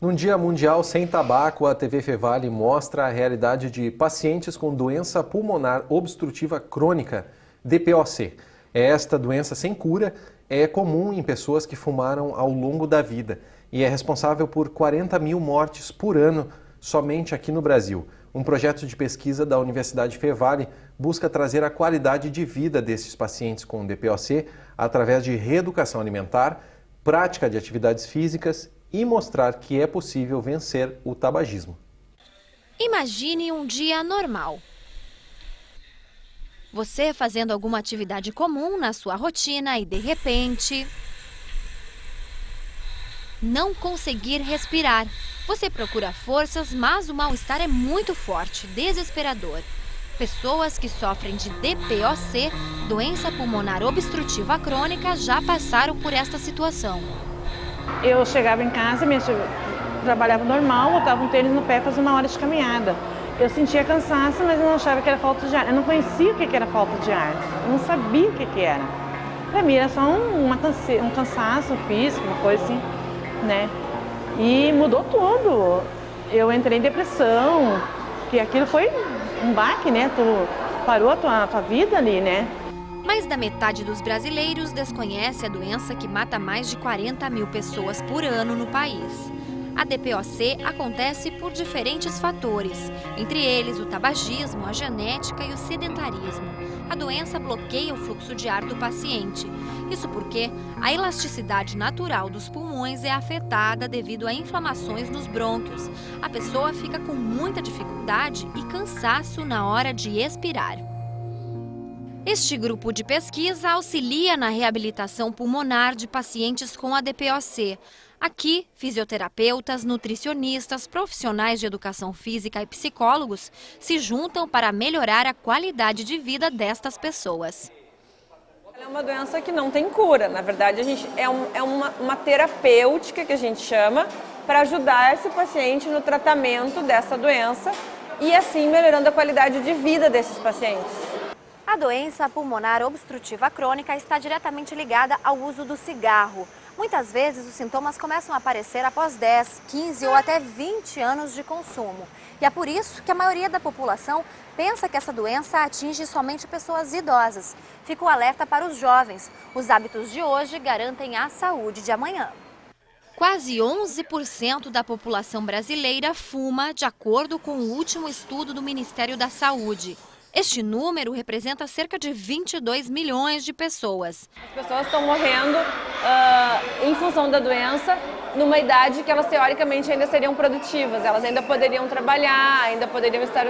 Num Dia Mundial Sem Tabaco, a TV Fevale mostra a realidade de pacientes com doença pulmonar obstrutiva crônica, DPOC. Esta doença sem cura é comum em pessoas que fumaram ao longo da vida e é responsável por 40 mil mortes por ano somente aqui no Brasil. Um projeto de pesquisa da Universidade Fevale busca trazer a qualidade de vida desses pacientes com DPOC através de reeducação alimentar, prática de atividades físicas e mostrar que é possível vencer o tabagismo. Imagine um dia normal. Você fazendo alguma atividade comum na sua rotina e, de repente, não conseguir respirar. Você procura forças, mas o mal-estar é muito forte, desesperador. Pessoas que sofrem de DPOC, doença pulmonar obstrutiva crônica, já passaram por esta situação. Eu chegava em casa, trabalhava normal, botava um tênis no pé, fazia 1 hora de caminhada. Eu sentia cansaço, mas eu não achava que era falta de ar. Eu não conhecia o que era falta de ar. Eu não sabia o que era. Para mim era só um cansaço físico, uma coisa assim, né? E mudou tudo. Eu entrei em depressão, que aquilo foi um baque, né? Tu parou a tua vida ali, né? Mais da metade dos brasileiros desconhece a doença que mata mais de 40 mil pessoas por ano no país. A DPOC acontece por diferentes fatores, entre eles o tabagismo, a genética e o sedentarismo. A doença bloqueia o fluxo de ar do paciente. Isso porque a elasticidade natural dos pulmões é afetada devido a inflamações nos brônquios. A pessoa fica com muita dificuldade e cansaço na hora de expirar. Este grupo de pesquisa auxilia na reabilitação pulmonar de pacientes com a DPOC. Aqui, fisioterapeutas, nutricionistas, profissionais de educação física e psicólogos se juntam para melhorar a qualidade de vida destas pessoas. É uma doença que não tem cura. Na verdade, é uma terapêutica que a gente chama para ajudar esse paciente no tratamento dessa doença e assim melhorando a qualidade de vida desses pacientes. A doença pulmonar obstrutiva crônica está diretamente ligada ao uso do cigarro. Muitas vezes os sintomas começam a aparecer após 10, 15 ou até 20 anos de consumo. E é por isso que a maioria da população pensa que essa doença atinge somente pessoas idosas. Fica o alerta para os jovens. Os hábitos de hoje garantem a saúde de amanhã. Quase 11% da população brasileira fuma, de acordo com o último estudo do Ministério da Saúde. Este número representa cerca de 22 milhões de pessoas. As pessoas estão morrendo em função da doença numa idade que elas teoricamente ainda seriam produtivas. Elas ainda poderiam trabalhar, ainda poderiam estar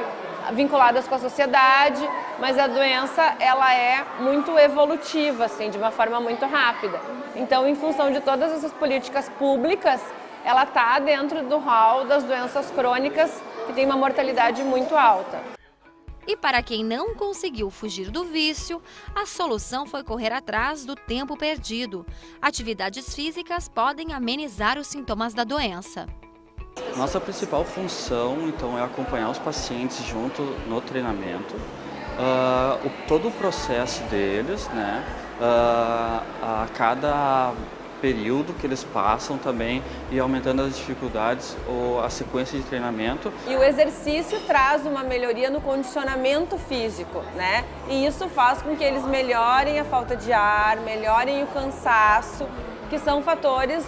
vinculadas com a sociedade, mas a doença ela é muito evolutiva, assim, de uma forma muito rápida. Então, em função de todas essas políticas públicas, ela está dentro do hall das doenças crônicas que tem uma mortalidade muito alta. E para quem não conseguiu fugir do vício, a solução foi correr atrás do tempo perdido. Atividades físicas podem amenizar os sintomas da doença. Nossa principal função, então, é acompanhar os pacientes junto no treinamento, todo o processo deles, né, a cada período que eles passam também e aumentando as dificuldades ou a sequência de treinamento. E o exercício traz uma melhoria no condicionamento físico, né? E isso faz com que eles melhorem a falta de ar, melhorem o cansaço, que são fatores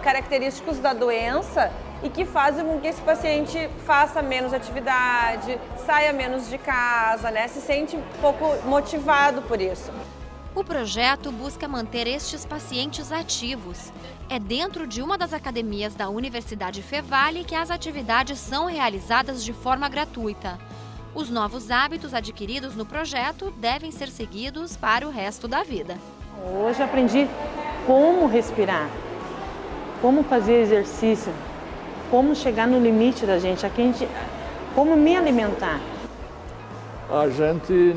característicos da doença e que fazem com que esse paciente faça menos atividade, saia menos de casa, né? Se sente um pouco motivado por isso. O projeto busca manter estes pacientes ativos. É dentro de uma das academias da Universidade Fevale que as atividades são realizadas de forma gratuita. Os novos hábitos adquiridos no projeto devem ser seguidos para o resto da vida. Hoje aprendi como respirar, como fazer exercício, como chegar no limite da gente, como me alimentar. A gente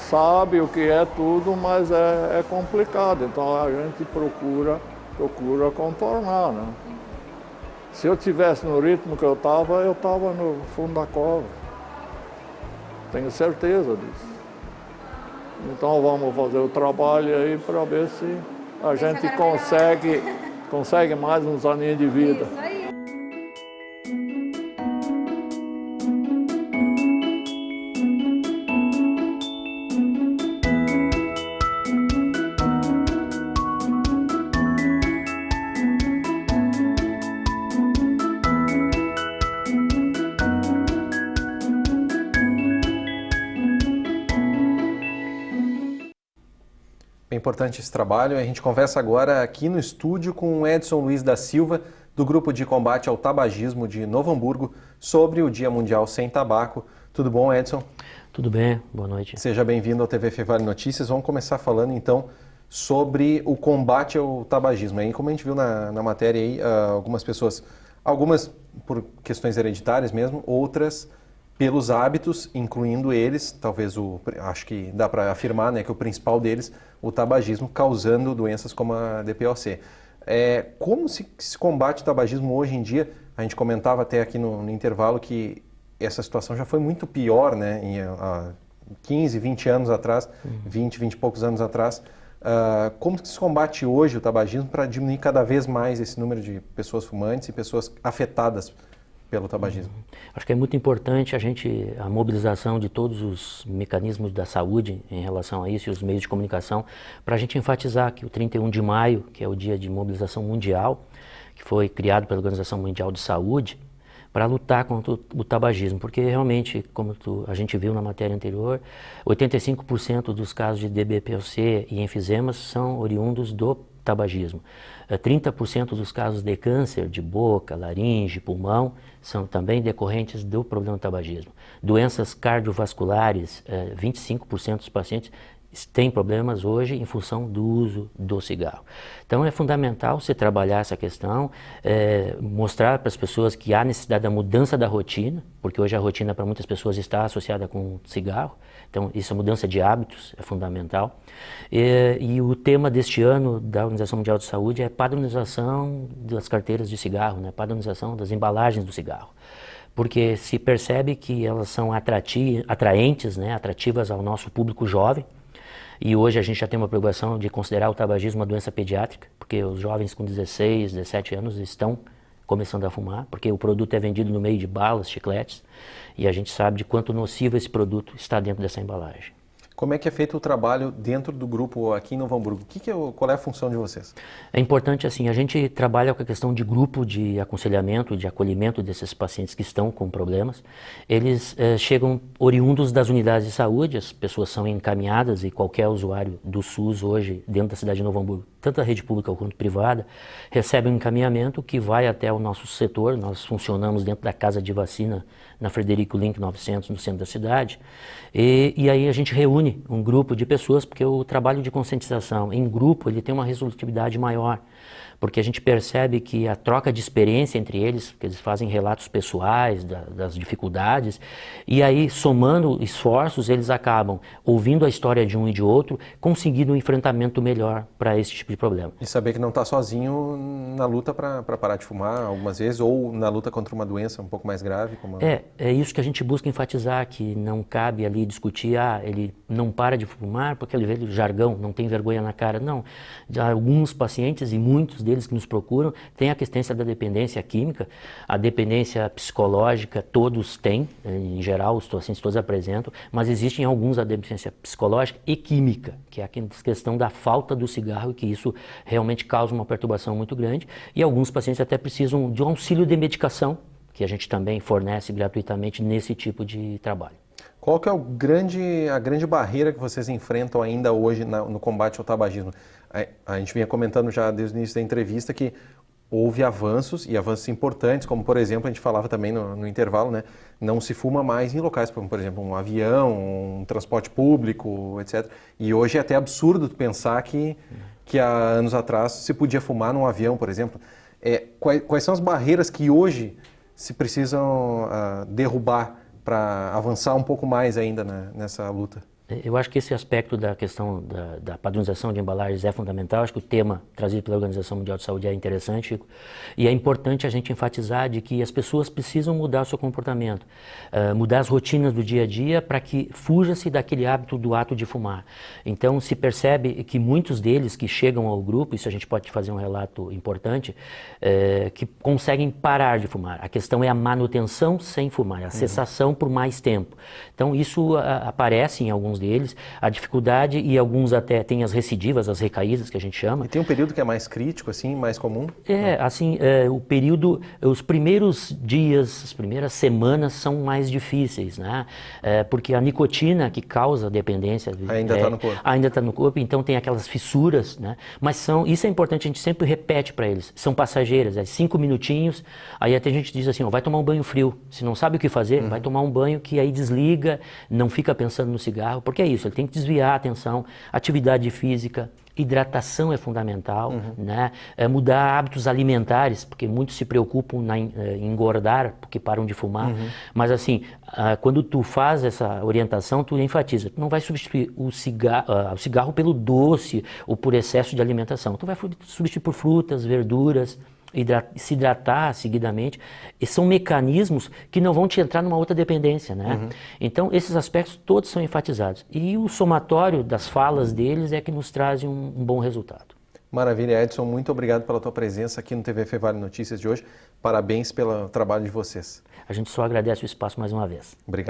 sabe o que é tudo, mas é complicado, então a gente procura contornar, né? Se eu estivesse no ritmo que eu estava no fundo da cova, tenho certeza disso. Então vamos fazer o trabalho aí para ver se a gente consegue mais uns aninhos de vida. importante esse trabalho. A gente conversa agora aqui no estúdio com o Edson Luiz da Silva, do Grupo de Combate ao Tabagismo de Novo Hamburgo, sobre o Dia Mundial Sem Tabaco. Tudo bom, Edson? Tudo bem, boa noite. Seja bem-vindo ao TV Fevale Notícias. Vamos começar falando então sobre o combate ao tabagismo. Aí, como a gente viu na matéria aí, algumas pessoas, algumas por questões hereditárias mesmo, outras pelos hábitos, incluindo eles, talvez acho que dá para afirmar, né, que o principal deles, o tabagismo, causando doenças como a DPOC. Como se combate o tabagismo hoje em dia? A gente comentava até aqui no intervalo que essa situação já foi muito pior, né, há 15, 20 anos atrás, 20 e poucos anos atrás. Como se combate hoje o tabagismo para diminuir cada vez mais esse número de pessoas fumantes e pessoas afetadas pelo tabagismo? Acho que é muito importante a mobilização de todos os mecanismos da saúde em relação a isso e os meios de comunicação, para a gente enfatizar que o 31 de maio, que é o dia de mobilização mundial, que foi criado pela Organização Mundial de Saúde, para lutar contra o tabagismo, porque realmente, como a gente viu na matéria anterior, 85% dos casos de DBPOC e enfisemas são oriundos do tabagismo. 30% dos casos de câncer de boca, laringe, pulmão são também decorrentes do problema do tabagismo. Doenças cardiovasculares, 25% dos pacientes têm problemas hoje em função do uso do cigarro. Então é fundamental você trabalhar essa questão, mostrar para as pessoas que há necessidade da mudança da rotina, porque hoje a rotina para muitas pessoas está associada com cigarro, então isso, a mudança de hábitos é fundamental. E o tema deste ano da Organização Mundial de Saúde é padronização das carteiras de cigarro, né? Padronização das embalagens do cigarro. Porque se percebe que elas são atraentes, né? Atrativas ao nosso público jovem. E hoje a gente já tem uma preocupação de considerar o tabagismo uma doença pediátrica, porque os jovens com 16, 17 anos estão começando a fumar, porque o produto é vendido no meio de balas, chicletes, e a gente sabe de quanto nocivo esse produto está dentro dessa embalagem. Como é que é feito o trabalho dentro do grupo aqui em Novo Hamburgo? Qual é a função de vocês? É importante, assim, a gente trabalha com a questão de grupo de aconselhamento, de acolhimento desses pacientes que estão com problemas. Eles chegam oriundos das unidades de saúde, as pessoas são encaminhadas e qualquer usuário do SUS hoje, dentro da cidade de Novo Hamburgo, tanto a rede pública quanto privada, recebe um encaminhamento que vai até o nosso setor. Nós funcionamos dentro da casa de vacina na Frederico Link 900, no centro da cidade, e aí a gente reúne um grupo de pessoas, porque o trabalho de conscientização em grupo ele tem uma resolutividade maior, porque a gente percebe que a troca de experiência entre eles, que eles fazem relatos pessoais das dificuldades, e aí somando esforços eles acabam ouvindo a história de um e de outro, conseguindo um enfrentamento melhor para esse tipo de problema. E saber que não está sozinho na luta para parar de fumar algumas vezes, ou na luta contra uma doença um pouco mais grave. Como... É isso que a gente busca enfatizar, que não cabe ali discutir, ele não para de fumar porque ele vê o jargão, não tem vergonha na cara. Não, já alguns pacientes e muitos deles que nos procuram têm a questão da dependência química, a dependência psicológica, todos têm, em geral os pacientes todos apresentam, mas existem alguns a dependência psicológica e química, que é a questão da falta do cigarro, e que isso realmente causa uma perturbação muito grande, e alguns pacientes até precisam de um auxílio de medicação, que a gente também fornece gratuitamente nesse tipo de trabalho. Qual que é a grande barreira que vocês enfrentam ainda hoje no combate ao tabagismo? A gente vinha comentando já desde o início da entrevista que houve avanços, e avanços importantes, como por exemplo, a gente falava também no intervalo, né? Não se fuma mais em locais como, por exemplo, um avião, um transporte público, etc. E hoje é até absurdo pensar que há anos atrás se podia fumar num avião, por exemplo. Quais são as barreiras que hoje se precisam derrubar para avançar um pouco mais ainda nessa luta? Eu acho que esse aspecto da questão da padronização de embalagens é fundamental. Acho que o tema trazido pela Organização Mundial de Saúde é interessante, Chico. E é importante a gente enfatizar de que as pessoas precisam mudar o seu comportamento, mudar as rotinas do dia a dia para que fuja-se daquele hábito do ato de fumar. Então se percebe que muitos deles que chegam ao grupo, isso a gente pode fazer um relato importante, que conseguem parar de fumar. A questão é a manutenção sem fumar, a cessação por mais tempo. Então isso aparece em alguns mãos deles, a dificuldade, e alguns até têm as recidivas, as recaídas que a gente chama. E tem um período que é mais crítico, assim, mais comum? O período, os primeiros dias, as primeiras semanas são mais difíceis, né? Porque a nicotina que causa dependência ainda está no corpo. Ainda está no corpo, então tem aquelas fissuras, né? Mas isso é importante, a gente sempre repete para eles, são passageiras, 5 minutinhos, aí até a gente diz assim, vai tomar um banho frio, se não sabe o que fazer, vai tomar um banho que aí desliga, não fica pensando no cigarro, porque é isso, ele tem que desviar a atenção, atividade física, hidratação é fundamental, né? Mudar hábitos alimentares, porque muitos se preocupam em engordar, porque param de fumar. Mas assim, quando tu faz essa orientação, tu enfatiza, tu não vai substituir o cigarro pelo doce ou por excesso de alimentação. Tu vai substituir por frutas, verduras, se hidratar seguidamente, e são mecanismos que não vão te entrar numa outra dependência, né? Então, esses aspectos todos são enfatizados. E o somatório das falas deles é que nos traz um bom resultado. Maravilha, Edson, muito obrigado pela tua presença aqui no TV Fevale Notícias de hoje. Parabéns pelo trabalho de vocês. A gente só agradece o espaço mais uma vez. Obrigado.